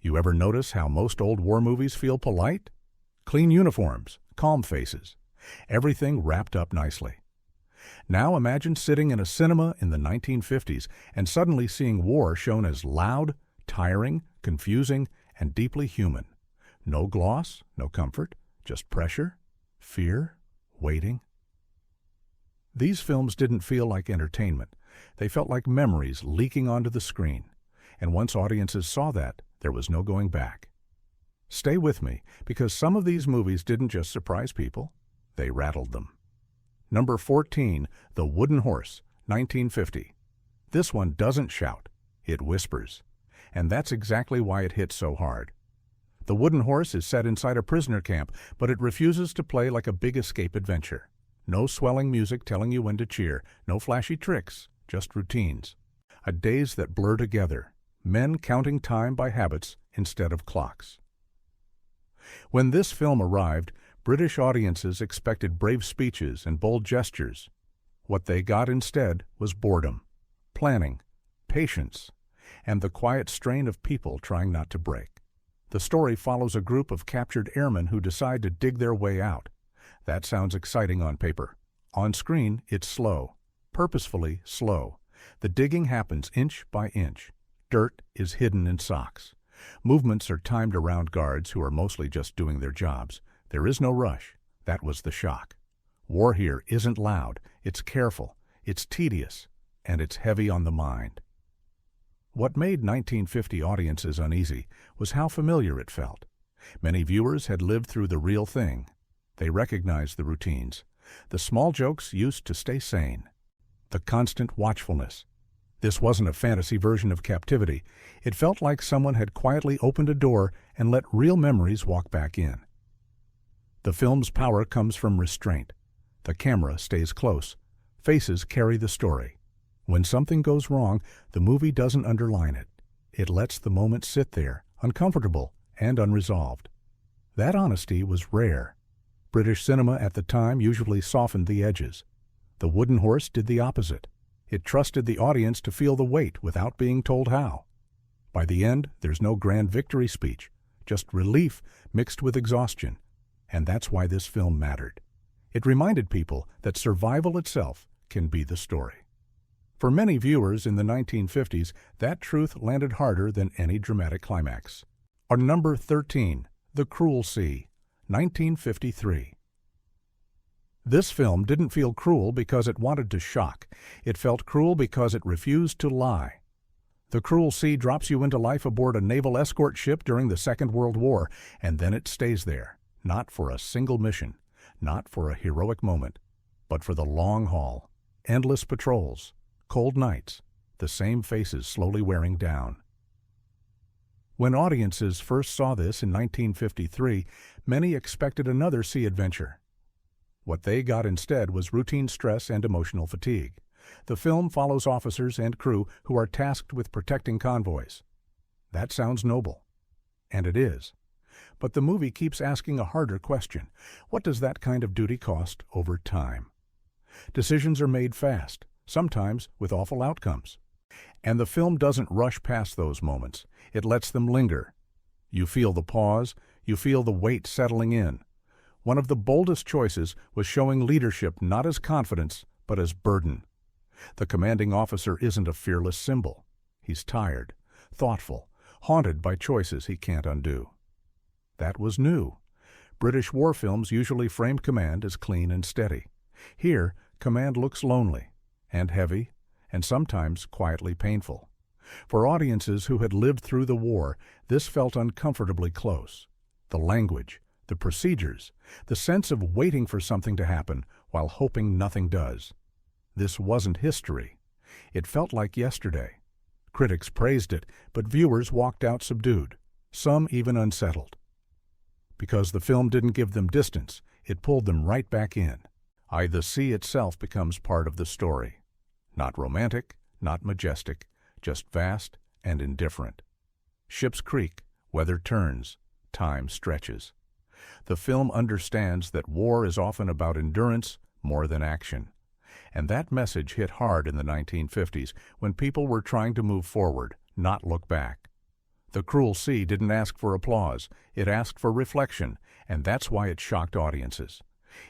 You ever notice how most old war movies feel polite? Clean uniforms, calm faces, everything wrapped up nicely. Now imagine sitting in a cinema in the 1950s and suddenly seeing war shown as loud, tiring, confusing, and deeply human. No gloss, no comfort, just pressure, fear, waiting. These films didn't feel like entertainment. They felt like memories leaking onto the screen. And once audiences saw that, there was no going back. Stay with me, because some of these movies didn't just surprise people, they rattled them. Number 14, The Wooden Horse, 1950. This one doesn't shout, it whispers. And that's exactly why it hit so hard. The Wooden Horse is set inside a prisoner camp, but it refuses to play like a big escape adventure. No swelling music telling you when to cheer, no flashy tricks, just routines. A days that blur together, men counting time by habits instead of clocks. When this film arrived, British audiences expected brave speeches and bold gestures. What they got instead was boredom, planning, patience, and the quiet strain of people trying not to break. The story follows a group of captured airmen who decide to dig their way out. That sounds exciting on paper. On screen, it's slow, purposefully slow. The digging happens inch by inch. Dirt is hidden in socks. Movements are timed around guards who are mostly just doing their jobs. There is no rush. That was the shock. War here isn't loud. It's careful. It's tedious. And it's heavy on the mind. What made 1950 audiences uneasy was how familiar it felt. Many viewers had lived through the real thing. They recognized the routines, the small jokes used to stay sane, the constant watchfulness. This wasn't a fantasy version of captivity. It felt like someone had quietly opened a door and let real memories walk back in. The film's power comes from restraint. The camera stays close. Faces carry the story. When something goes wrong, the movie doesn't underline it. It lets the moment sit there, uncomfortable and unresolved. That honesty was rare. British cinema at the time usually softened the edges. The Wooden Horse did the opposite. It trusted the audience to feel the weight without being told how. By the end, there's no grand victory speech, just relief mixed with exhaustion. And that's why this film mattered. It reminded people that survival itself can be the story. For many viewers in the 1950s, that truth landed harder than any dramatic climax. Our number 13, The Cruel Sea, 1953. This film didn't feel cruel because it wanted to shock. It felt cruel because it refused to lie. The Cruel Sea drops you into life aboard a naval escort ship during the Second World War, and then it stays there, not for a single mission, not for a heroic moment, but for the long haul, endless patrols, cold nights, the same faces slowly wearing down. When audiences first saw this in 1953, many expected another sea adventure. What they got instead was routine stress and emotional fatigue. The film follows officers and crew who are tasked with protecting convoys. That sounds noble. And it is. But the movie keeps asking a harder question. What does that kind of duty cost over time? Decisions are made fast, sometimes with awful outcomes. And the film doesn't rush past those moments. It lets them linger. You feel the pause, you feel the weight settling in. One of the boldest choices was showing leadership not as confidence, but as burden. The commanding officer isn't a fearless symbol. He's tired, thoughtful, haunted by choices he can't undo. That was new. British war films usually framed command as clean and steady. Here, command looks lonely and heavy and sometimes quietly painful. For audiences who had lived through the war, this felt uncomfortably close. The language, the procedures, the sense of waiting for something to happen while hoping nothing does. This wasn't history. It felt like yesterday. Critics praised it, but viewers walked out subdued, some even unsettled. Because the film didn't give them distance, it pulled them right back in. The sea itself becomes part of the story. Not romantic, not majestic, just vast and indifferent. Ships creak, weather turns, time stretches. The film understands that war is often about endurance more than action. And that message hit hard in the 1950s when people were trying to move forward, not look back. The cruel sea didn't ask for applause, it asked for reflection, and that's why it shocked audiences.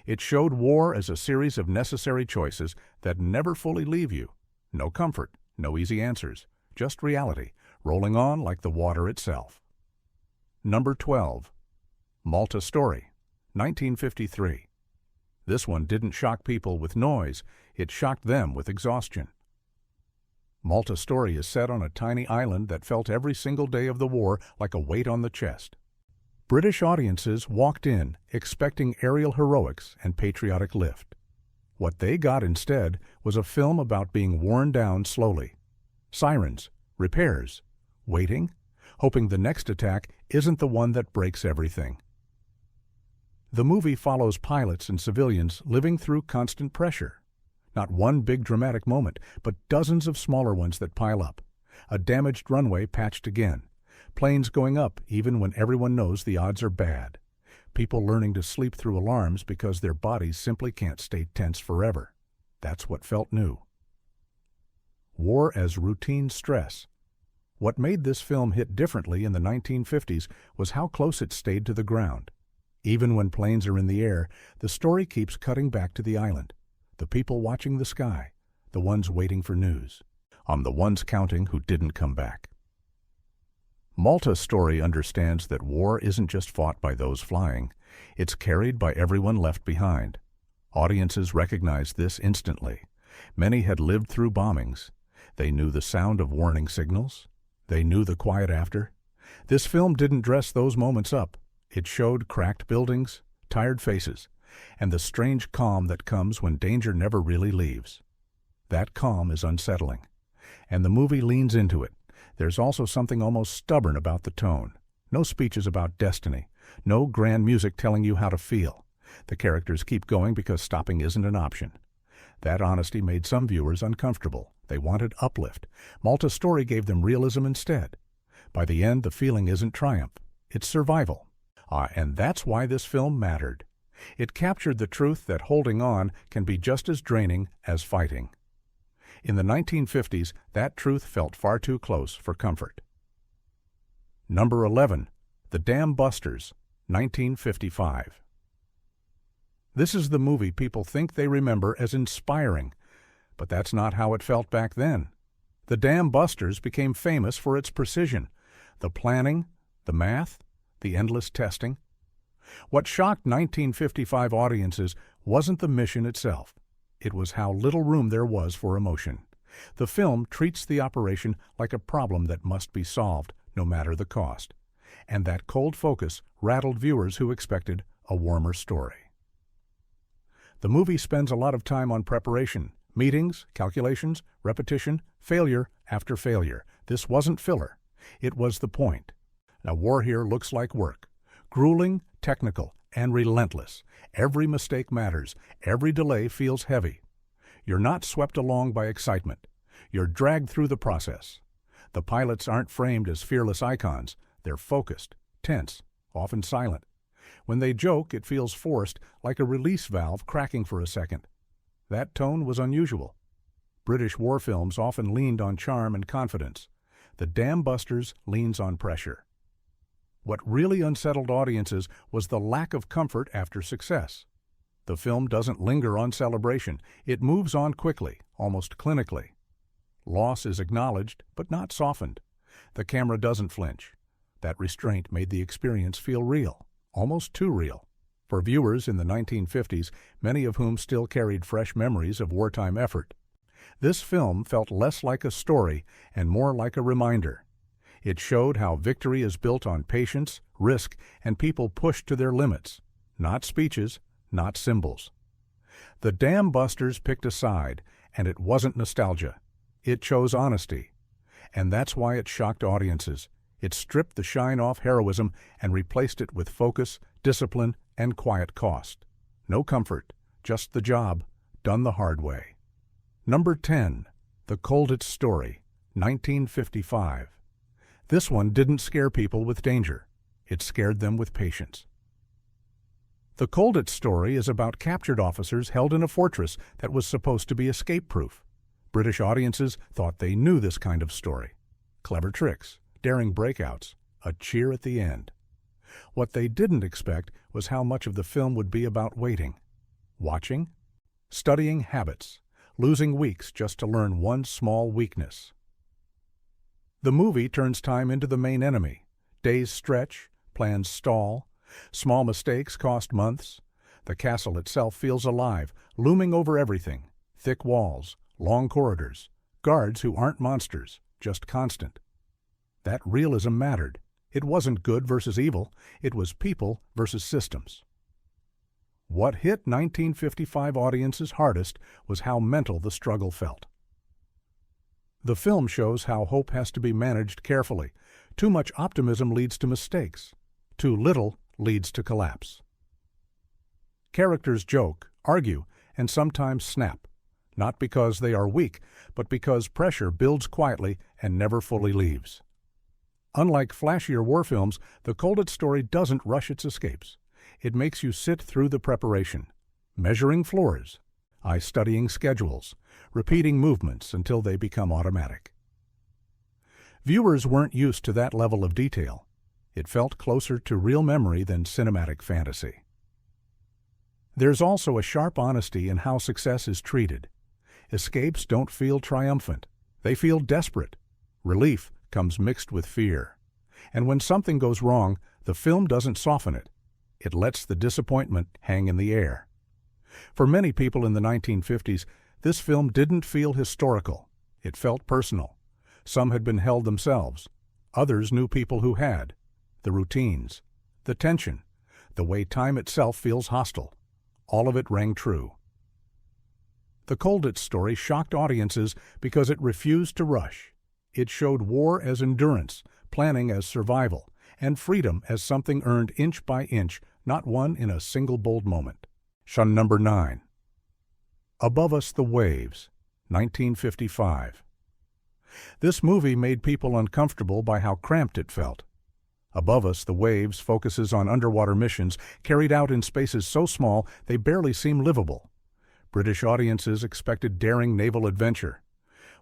It showed war as a series of necessary choices that never fully leave you. No comfort, no easy answers, just reality, rolling on like the water itself. Number 12. Malta Story, 1953. This one didn't shock people with noise, it shocked them with exhaustion. Malta Story is set on a tiny island that felt every single day of the war like a weight on the chest. British audiences walked in expecting aerial heroics and patriotic lift. What they got instead was a film about being worn down slowly. Sirens, repairs, waiting, hoping the next attack isn't the one that breaks everything. The movie follows pilots and civilians living through constant pressure. Not one big dramatic moment, but dozens of smaller ones that pile up. A damaged runway patched again. Planes going up even when everyone knows the odds are bad. People learning to sleep through alarms because their bodies simply can't stay tense forever. That's what felt new. War as routine stress. What made this film hit differently in the 1950s was how close it stayed to the ground. Even when planes are in the air, the story keeps cutting back to the island. The people watching the sky, the ones waiting for news, on the ones counting who didn't come back. Malta Story understands that war isn't just fought by those flying, it's carried by everyone left behind. Audiences recognized this instantly. Many had lived through bombings. They knew the sound of warning signals. They knew the quiet after. This film didn't dress those moments up. It showed cracked buildings, tired faces, and the strange calm that comes when danger never really leaves. That calm is unsettling, and the movie leans into it. There's also something almost stubborn about the tone. No speeches about destiny, no grand music telling you how to feel. The characters keep going because stopping isn't an option. That honesty made some viewers uncomfortable. They wanted uplift. Malta Story gave them realism instead. By the end, the feeling isn't triumph, it's survival. And that's why this film mattered. It captured the truth that holding on can be just as draining as fighting. In the 1950s, that truth felt far too close for comfort. Number 11. The Dam Busters, 1955. This is the movie people think they remember as inspiring, but that's not how it felt back then. The Dam Busters became famous for its precision, the planning, the math, the endless testing. What shocked 1955 audiences wasn't the mission itself. It was how little room there was for emotion. The film treats the operation like a problem that must be solved, no matter the cost. And that cold focus rattled viewers who expected a warmer story. The movie spends a lot of time on preparation, meetings, calculations, repetition, failure after failure. This wasn't filler. It was the point. Now, war here looks like work. Grueling, technical, and relentless. Every mistake matters. Every delay feels heavy. You're not swept along by excitement. You're dragged through the process. The pilots aren't framed as fearless icons. They're focused, tense, often silent. When they joke, it feels forced, like a release valve cracking for a second. That tone was unusual. British war films often leaned on charm and confidence. The Dam Busters leans on pressure. What really unsettled audiences was the lack of comfort after success. The film doesn't linger on celebration. It moves on quickly, almost clinically. Loss is acknowledged, but not softened. The camera doesn't flinch. That restraint made the experience feel real, almost too real. For viewers in the 1950s, many of whom still carried fresh memories of wartime effort, this film felt less like a story and more like a reminder. It showed how victory is built on patience, risk, and people pushed to their limits. Not speeches, not symbols. The Dam Busters picked a side, and it wasn't nostalgia. It chose honesty. And that's why it shocked audiences. It stripped the shine off heroism and replaced it with focus, discipline, and quiet cost. No comfort, just the job, done the hard way. Number 10. The Colditz Story, 1955. This one didn't scare people with danger. It scared them with patience. The Colditz Story is about captured officers held in a fortress that was supposed to be escape-proof. British audiences thought they knew this kind of story. Clever tricks, daring breakouts, a cheer at the end. What they didn't expect was how much of the film would be about waiting, watching, studying habits, losing weeks just to learn one small weakness. The movie turns time into the main enemy. Days stretch, plans stall, small mistakes cost months. The castle itself feels alive, looming over everything. Thick walls, long corridors, guards who aren't monsters, just constant. That realism mattered. It wasn't good versus evil, it was people versus systems. What hit 1955 audiences hardest was how mental the struggle felt. The film shows how hope has to be managed carefully. Too much optimism leads to mistakes. Too little leads to collapse. Characters joke, argue, and sometimes snap, not because they are weak, but because pressure builds quietly and never fully leaves. Unlike flashier war films, the Colditz story doesn't rush its escapes. It makes you sit through the preparation, measuring floors, studying schedules, repeating movements until they become automatic. Viewers weren't used to that level of detail. It felt closer to real memory than cinematic fantasy. There's also a sharp honesty in how success is treated. Escapes don't feel triumphant. They feel desperate. Relief comes mixed with fear. And when something goes wrong, the film doesn't soften it. It lets the disappointment hang in the air. For many people in the 1950s, this film didn't feel historical. It felt personal. Some had been held themselves. Others knew people who had. The routines, the tension, the way time itself feels hostile. All of it rang true. The Colditz story shocked audiences because it refused to rush. It showed war as endurance, planning as survival, and freedom as something earned inch by inch, not won in a single bold moment. Shun number 9. Above Us the Waves, 1955. This movie made people uncomfortable by how cramped it felt. Above Us the Waves focuses on underwater missions carried out in spaces so small they barely seem livable. British audiences expected daring naval adventure.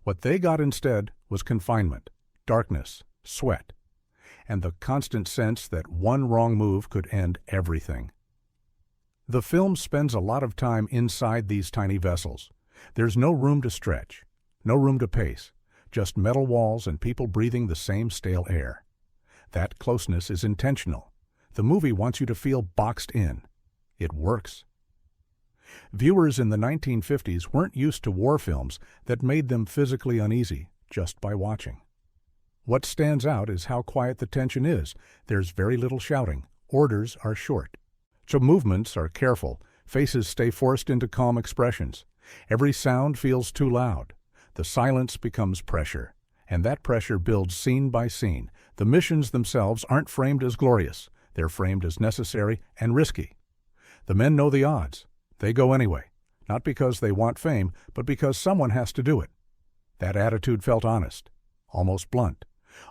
What they got instead was confinement, darkness, sweat, and the constant sense that one wrong move could end everything. The film spends a lot of time inside these tiny vessels. There's no room to stretch, no room to pace, just metal walls and people breathing the same stale air. That closeness is intentional. The movie wants you to feel boxed in. It works. Viewers in the 1950s weren't used to war films that made them physically uneasy just by watching. What stands out is how quiet the tension is. There's very little shouting. Orders are short. So movements are careful. Faces stay forced into calm expressions. Every sound feels too loud. The silence becomes pressure, and that pressure builds scene by scene. The missions themselves aren't framed as glorious. They're framed as necessary and risky. The men know the odds. They go anyway, not because they want fame, but because someone has to do it. That attitude felt honest, almost blunt.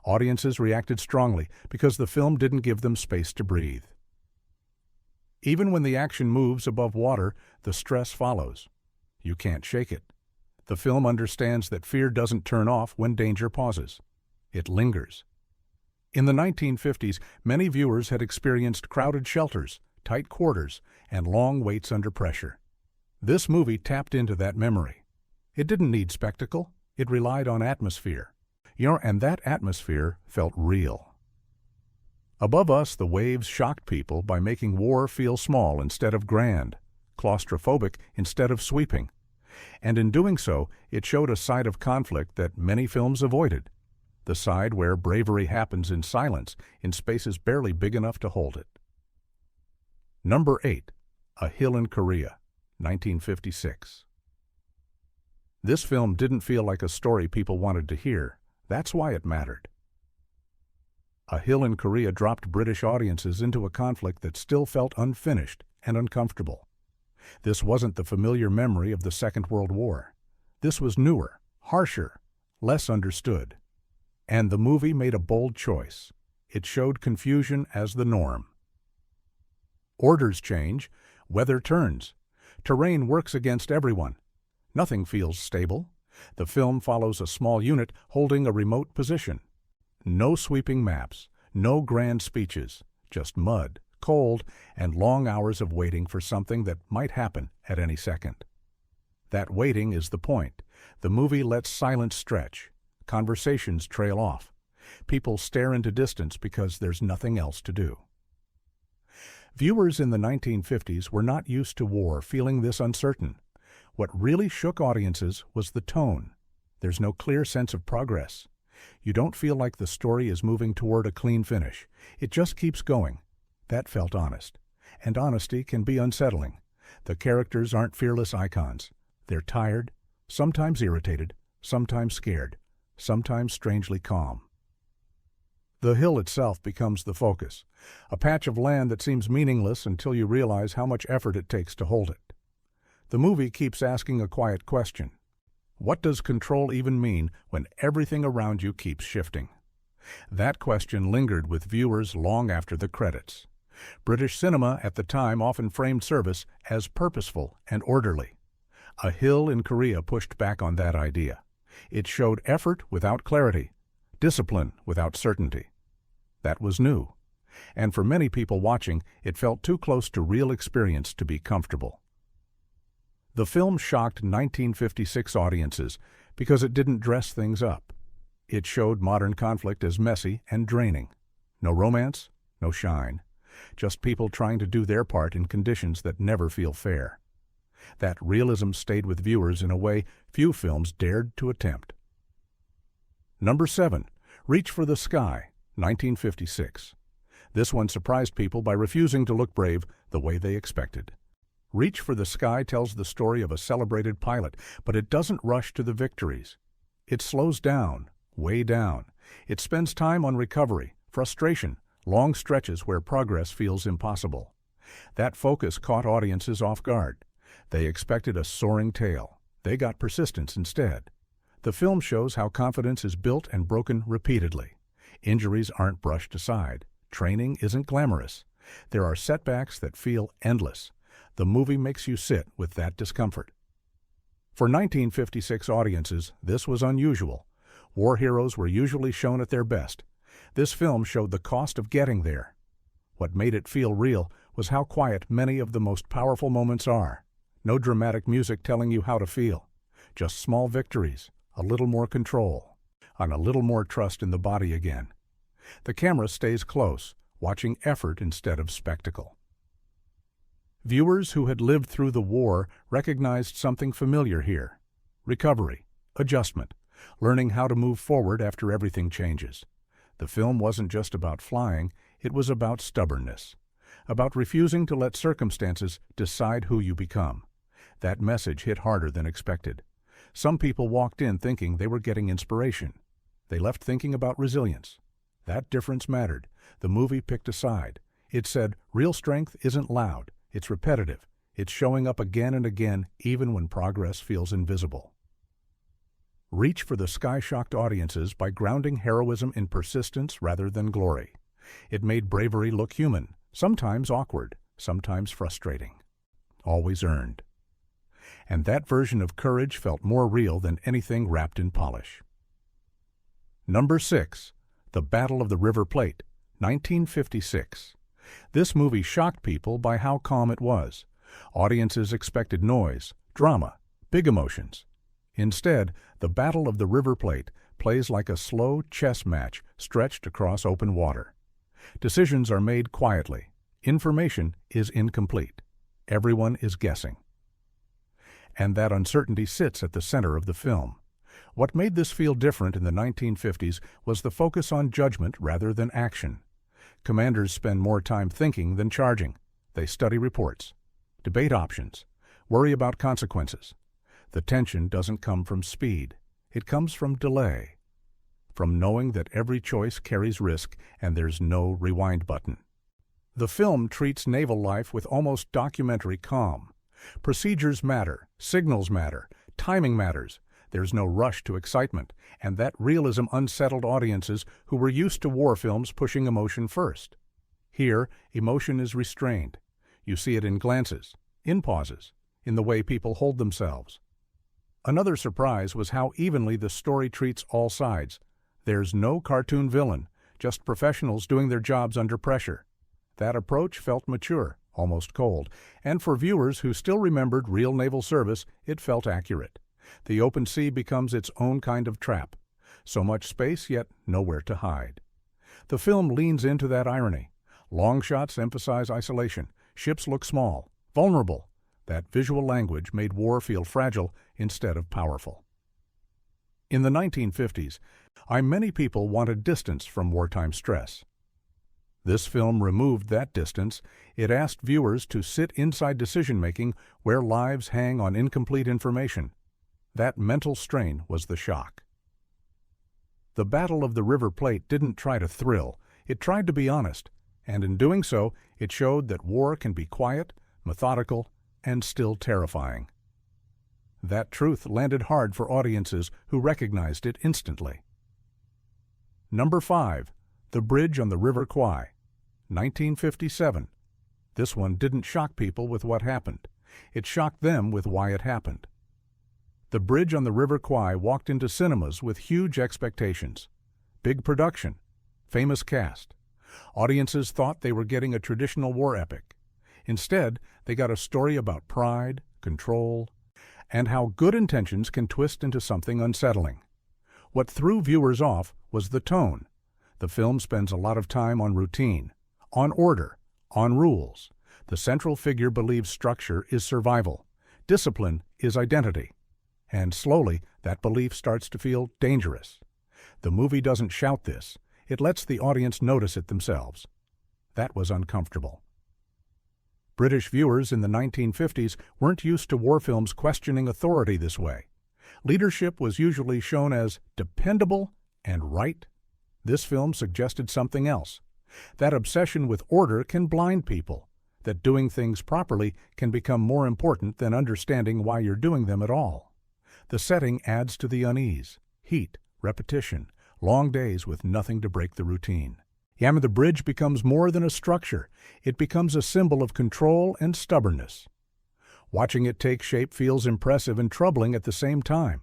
Audiences reacted strongly because the film didn't give them space to breathe. Even when the action moves above water, the stress follows. You can't shake it. The film understands that fear doesn't turn off when danger pauses. It lingers. In the 1950s, many viewers had experienced crowded shelters, tight quarters, and long waits under pressure. This movie tapped into that memory. It didn't need spectacle. It relied on atmosphere. And that atmosphere felt real. Above Us, the Waves shocked people by making war feel small instead of grand, claustrophobic instead of sweeping. And in doing so, it showed a side of conflict that many films avoided, the side where bravery happens in silence, in spaces barely big enough to hold it. Number 8. A Hill in Korea, 1956. This film didn't feel like a story people wanted to hear. That's why it mattered. A Hill in Korea dropped British audiences into a conflict that still felt unfinished and uncomfortable. This wasn't the familiar memory of the Second World War. This was newer, harsher, less understood. And the movie made a bold choice. It showed confusion as the norm. Orders change, weather turns. Terrain works against everyone. Nothing feels stable. The film follows a small unit holding a remote position. No sweeping maps, no grand speeches, just mud, cold, and long hours of waiting for something that might happen at any second. That waiting is the point. The movie lets silence stretch. Conversations trail off. People stare into distance because there's nothing else to do. Viewers in the 1950s were not used to war feeling this uncertain. What really shook audiences was the tone. There's no clear sense of progress. You don't feel like the story is moving toward a clean finish. It just keeps going. That felt honest. And honesty can be unsettling. The characters aren't fearless icons. They're tired, sometimes irritated, sometimes scared, sometimes strangely calm. The hill itself becomes the focus, a patch of land that seems meaningless until you realize how much effort it takes to hold it. The movie keeps asking a quiet question. What does control even mean when everything around you keeps shifting? That question lingered with viewers long after the credits. British cinema at the time often framed service as purposeful and orderly. A Hill in Korea pushed back on that idea. It showed effort without clarity, discipline without certainty. That was new. And for many people watching, it felt too close to real experience to be comfortable. The film shocked 1956 audiences because it didn't dress things up. It showed modern conflict as messy and draining. No romance, no shine. Just people trying to do their part in conditions that never feel fair. That realism stayed with viewers in a way few films dared to attempt. Number 7. Reach for the Sky, 1956. This one surprised people by refusing to look brave the way they expected. Reach for the Sky tells the story of a celebrated pilot, but it doesn't rush to the victories. It slows down, way down. It spends time on recovery, frustration, long stretches where progress feels impossible. That focus caught audiences off guard. They expected a soaring tale. They got persistence instead. The film shows how confidence is built and broken repeatedly. Injuries aren't brushed aside. Training isn't glamorous. There are setbacks that feel endless. The movie makes you sit with that discomfort. For 1956 audiences, this was unusual. War heroes were usually shown at their best. This film showed the cost of getting there. What made it feel real was how quiet many of the most powerful moments are. No dramatic music telling you how to feel. Just small victories, a little more control, and a little more trust in the body again. The camera stays close, watching effort instead of spectacle. Viewers who had lived through the war recognized something familiar here. Recovery, adjustment, learning how to move forward after everything changes. The film wasn't just about flying, it was about stubbornness, about refusing to let circumstances decide who you become. That message hit harder than expected. Some people walked in thinking they were getting inspiration. They left thinking about resilience. That difference mattered. The movie picked a side. It said, real strength isn't loud, it's repetitive. It's showing up again and again, even when progress feels invisible. Reach for the Sky shocked audiences by grounding heroism in persistence rather than glory. It made bravery look human, sometimes awkward, sometimes frustrating. Always earned. And that version of courage felt more real than anything wrapped in polish. Number 6. The Battle of the River Plate, 1956. This movie shocked people by how calm it was. Audiences expected noise, drama, big emotions. Instead, the Battle of the River Plate plays like a slow chess match stretched across open water. Decisions are made quietly. Information is incomplete. Everyone is guessing. And that uncertainty sits at the center of the film. What made this feel different in the 1950s was the focus on judgment rather than action. Commanders spend more time thinking than charging. They study reports, debate options, worry about consequences. The tension doesn't come from speed. It comes from delay, from knowing that every choice carries risk and there's no rewind button. The film treats naval life with almost documentary calm. Procedures matter, signals matter, timing matters. There's no rush to excitement, and that realism unsettled audiences who were used to war films pushing emotion first. Here, emotion is restrained. You see it in glances, in pauses, in the way people hold themselves. Another surprise was how evenly the story treats all sides. There's no cartoon villain, just professionals doing their jobs under pressure. That approach felt mature, almost cold, and for viewers who still remembered real naval service, it felt accurate. The open sea becomes its own kind of trap. So much space, yet nowhere to hide. The film leans into that irony. Long shots emphasize isolation. Ships look small, vulnerable. That visual language made war feel fragile instead of powerful. In the 1950s, many people wanted distance from wartime stress. This film removed that distance. It asked viewers to sit inside decision-making where lives hang on incomplete information. That mental strain was the shock. The Battle of the River Plate didn't try to thrill. It tried to be honest, and in doing so, it showed that war can be quiet, methodical, and still terrifying. That truth landed hard for audiences who recognized it instantly. Number 5. The Bridge on the River Kwai, 1957. This one didn't shock people with what happened. It shocked them with why it happened. The Bridge on the River Kwai walked into cinemas with huge expectations. Big production, famous cast. Audiences thought they were getting a traditional war epic. Instead, they got a story about pride, control, and how good intentions can twist into something unsettling. What threw viewers off was the tone. The film spends a lot of time on routine, on order, on rules. The central figure believes structure is survival. Discipline is identity. And slowly, that belief starts to feel dangerous. The movie doesn't shout this. It lets the audience notice it themselves. That was uncomfortable. British viewers in the 1950s weren't used to war films questioning authority this way. Leadership was usually shown as dependable and right. This film suggested something else. That obsession with order can blind people. That doing things properly can become more important than understanding why you're doing them at all. The setting adds to the unease. Heat, repetition, long days with nothing to break the routine. The bridge becomes more than a structure. It becomes a symbol of control and stubbornness. Watching it take shape feels impressive and troubling at the same time.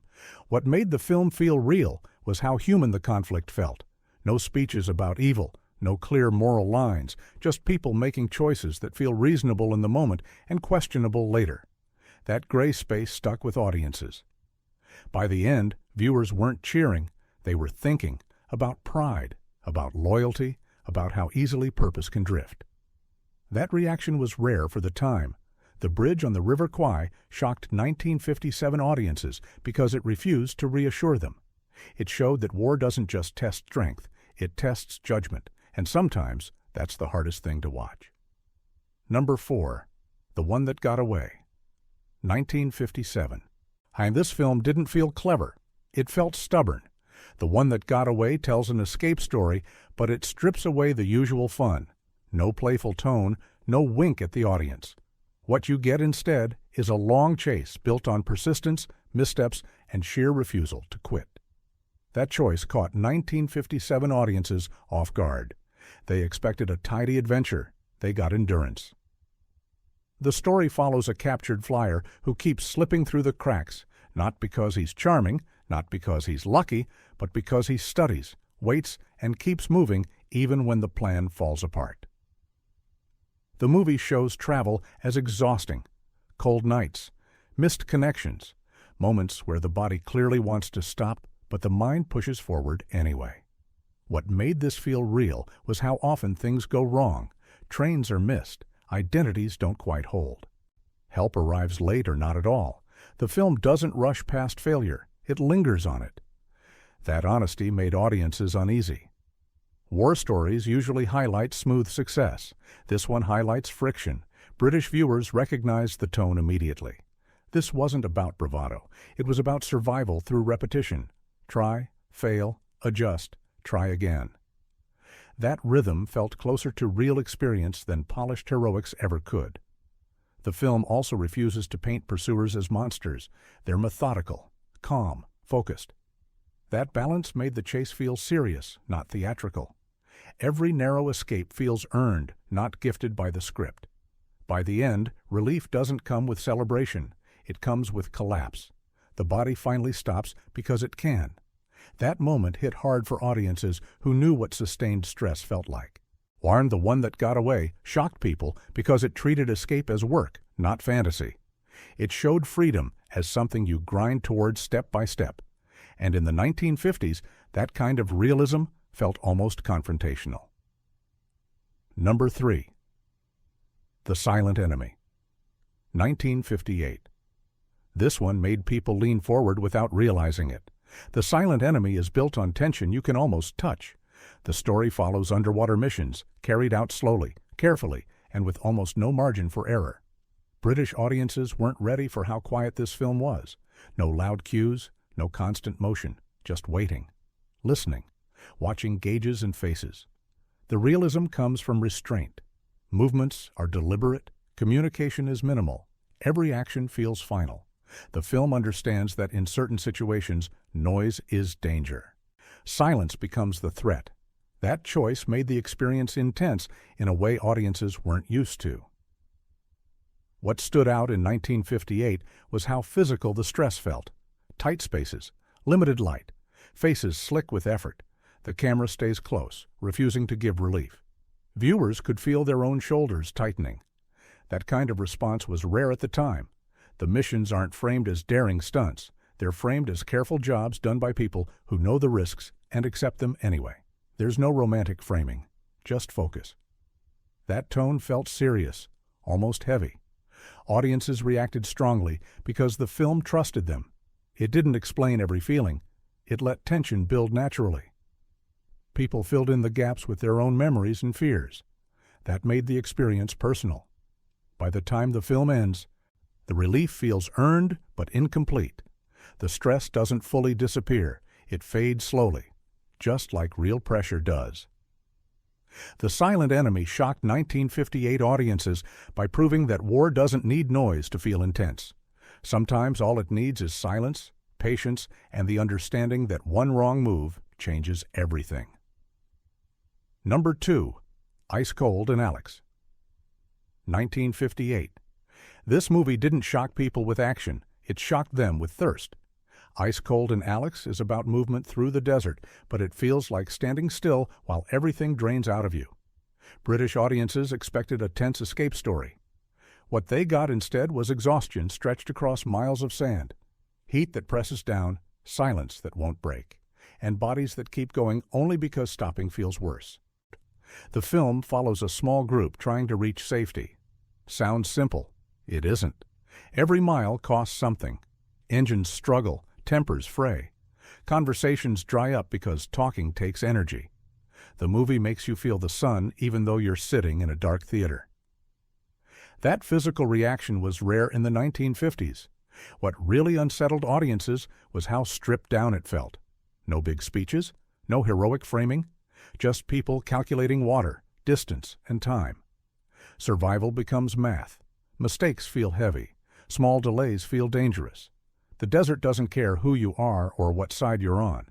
What made the film feel real was how human the conflict felt. No speeches about evil, no clear moral lines, just people making choices that feel reasonable in the moment and questionable later. That gray space stuck with audiences. By the end, viewers weren't cheering. They were thinking about pride, about loyalty, about how easily purpose can drift. That reaction was rare for the time. The Bridge on the River Kwai shocked 1957 audiences because it refused to reassure them. It showed that war doesn't just test strength, it tests judgment, and sometimes that's the hardest thing to watch. Number 4. The One That Got Away, 1957. This film didn't feel clever. It felt stubborn. The One That Got Away tells an escape story, but it strips away the usual fun. No playful tone, no wink at the audience. What you get instead is a long chase built on persistence, missteps, and sheer refusal to quit. That choice caught 1957 audiences off guard. They expected a tidy adventure. They got endurance. The story follows a captured flyer who keeps slipping through the cracks, not because he's charming, not because he's lucky, but because he studies, waits, and keeps moving even when the plan falls apart. The movie shows travel as exhausting. Cold nights, missed connections, moments where the body clearly wants to stop, but the mind pushes forward anyway. What made this feel real was how often things go wrong. Trains are missed. Identities don't quite hold. Help arrives late or not at all. The film doesn't rush past failure. It lingers on it. That honesty made audiences uneasy. War stories usually highlight smooth success. This one highlights friction. British viewers recognized the tone immediately. This wasn't about bravado. It was about survival through repetition. Try, fail, adjust, try again. That rhythm felt closer to real experience than polished heroics ever could. The film also refuses to paint pursuers as monsters. They're methodical, calm, focused. That balance made the chase feel serious, not theatrical. Every narrow escape feels earned, not gifted by the script. By the end, relief doesn't come with celebration. It comes with collapse. The body finally stops because it can. That moment hit hard for audiences who knew what sustained stress felt like. Warren, the One That Got Away, shocked people because it treated escape as work, not fantasy. It showed freedom as something you grind towards step by step. And in the 1950s, that kind of realism felt almost confrontational. Number 3. The Silent Enemy. 1958. This one made people lean forward without realizing it. The Silent Enemy is built on tension you can almost touch. The story follows underwater missions, carried out slowly, carefully, and with almost no margin for error. British audiences weren't ready for how quiet this film was. No loud cues, no constant motion, just waiting, listening, watching gauges and faces. The realism comes from restraint. Movements are deliberate, communication is minimal, every action feels final. The film understands that in certain situations, noise is danger. Silence becomes the threat. That choice made the experience intense in a way audiences weren't used to. What stood out in 1958 was how physical the stress felt. Tight spaces, limited light, faces slick with effort. The camera stays close, refusing to give relief. Viewers could feel their own shoulders tightening. That kind of response was rare at the time. The missions aren't framed as daring stunts. They're framed as careful jobs done by people who know the risks and accept them anyway. There's no romantic framing, just focus. That tone felt serious, almost heavy. Audiences reacted strongly because the film trusted them. It didn't explain every feeling. It let tension build naturally. People filled in the gaps with their own memories and fears. That made the experience personal. By the time the film ends, the relief feels earned but incomplete. The stress doesn't fully disappear. It fades slowly, just like real pressure does. The Silent Enemy shocked 1958 audiences by proving that war doesn't need noise to feel intense. Sometimes all it needs is silence, patience, and the understanding that one wrong move changes everything. Number 2. Ice Cold and Alex. 1958. This movie didn't shock people with action, it shocked them with thirst. Ice Cold and Alex is about movement through the desert, but it feels like standing still while everything drains out of you. British audiences expected a tense escape story. What they got instead was exhaustion stretched across miles of sand, heat that presses down, silence that won't break, and bodies that keep going only because stopping feels worse. The film follows a small group trying to reach safety. Sounds simple. It isn't. Every mile costs something. Engines struggle, tempers fray. Conversations dry up because talking takes energy. The movie makes you feel the sun even though you're sitting in a dark theater. That physical reaction was rare in the 1950s. What really unsettled audiences was how stripped down it felt. No big speeches, no heroic framing, just people calculating water, distance, and time. Survival becomes math. Mistakes feel heavy. Small delays feel dangerous. The desert doesn't care who you are or what side you're on.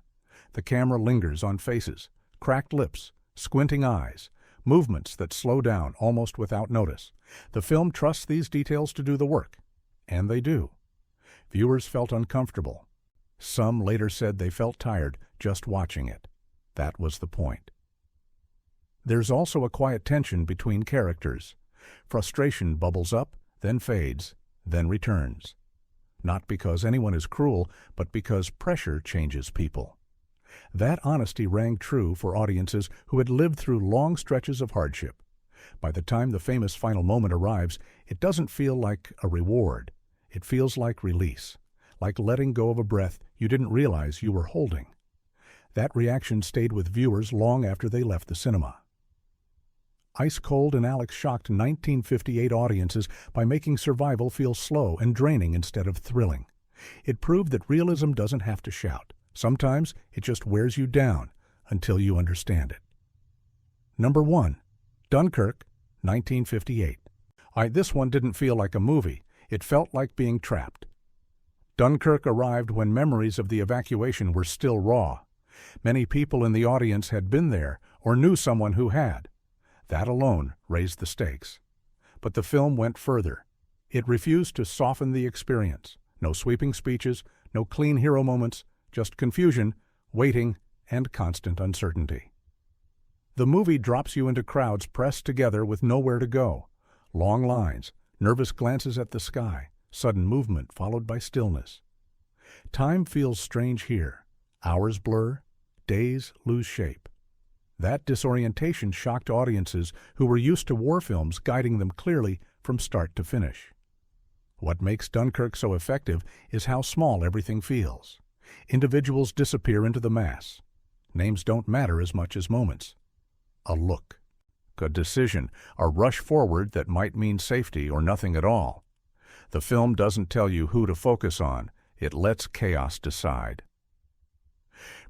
The camera lingers on faces, cracked lips, squinting eyes, movements that slow down almost without notice. The film trusts these details to do the work, and they do. Viewers felt uncomfortable. Some later said they felt tired just watching it. That was the point. There's also a quiet tension between characters. Frustration bubbles up, then fades, then returns. Not because anyone is cruel, but because pressure changes people. That honesty rang true for audiences who had lived through long stretches of hardship. By the time the famous final moment arrives, it doesn't feel like a reward. It feels like release, like letting go of a breath you didn't realize you were holding. That reaction stayed with viewers long after they left the cinema. Ice Cold and Alex shocked 1958 audiences by making survival feel slow and draining instead of thrilling. It proved that realism doesn't have to shout. Sometimes it just wears you down until you understand it. Number 1. Dunkirk, 1958. This one didn't feel like a movie. It felt like being trapped. Dunkirk arrived when memories of the evacuation were still raw. Many people in the audience had been there or knew someone who had. That alone raised the stakes. But the film went further. It refused to soften the experience. No sweeping speeches, no clean hero moments, just confusion, waiting, and constant uncertainty. The movie drops you into crowds pressed together with nowhere to go, long lines, nervous glances at the sky, sudden movement followed by stillness. Time feels strange here. Hours blur, days lose shape. That disorientation shocked audiences who were used to war films guiding them clearly from start to finish. What makes Dunkirk so effective is how small everything feels. Individuals disappear into the mass. Names don't matter as much as moments. A look, a decision, a rush forward that might mean safety or nothing at all. The film doesn't tell you who to focus on. It lets chaos decide.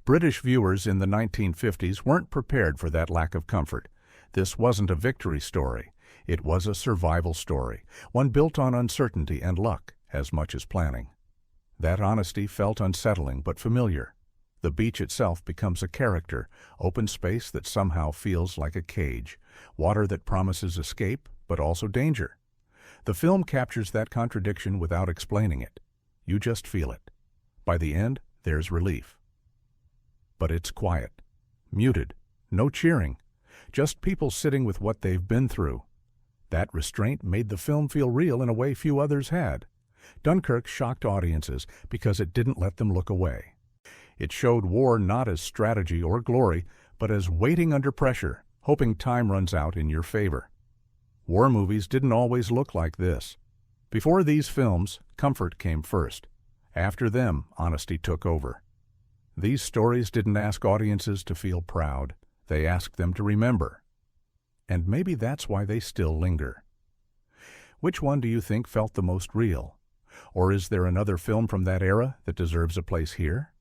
British viewers in the 1950s weren't prepared for that lack of comfort. This wasn't a victory story. It was a survival story, one built on uncertainty and luck as much as planning. That honesty felt unsettling but familiar. The beach itself becomes a character, open space that somehow feels like a cage, water that promises escape but also danger. The film captures that contradiction without explaining it. You just feel it. By the end, there's relief. But it's quiet, muted, no cheering, just people sitting with what they've been through. That restraint made the film feel real in a way few others had. Dunkirk shocked audiences because it didn't let them look away. It showed war not as strategy or glory, but as waiting under pressure, hoping time runs out in your favor. War movies didn't always look like this. Before these films, comfort came first. After them, honesty took over. These stories didn't ask audiences to feel proud. They asked them to remember. And maybe that's why they still linger. Which one do you think felt the most real? Or is there another film from that era that deserves a place here?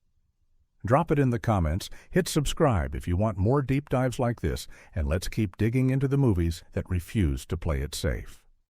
Drop it in the comments, hit subscribe if you want more deep dives like this, and let's keep digging into the movies that refuse to play it safe.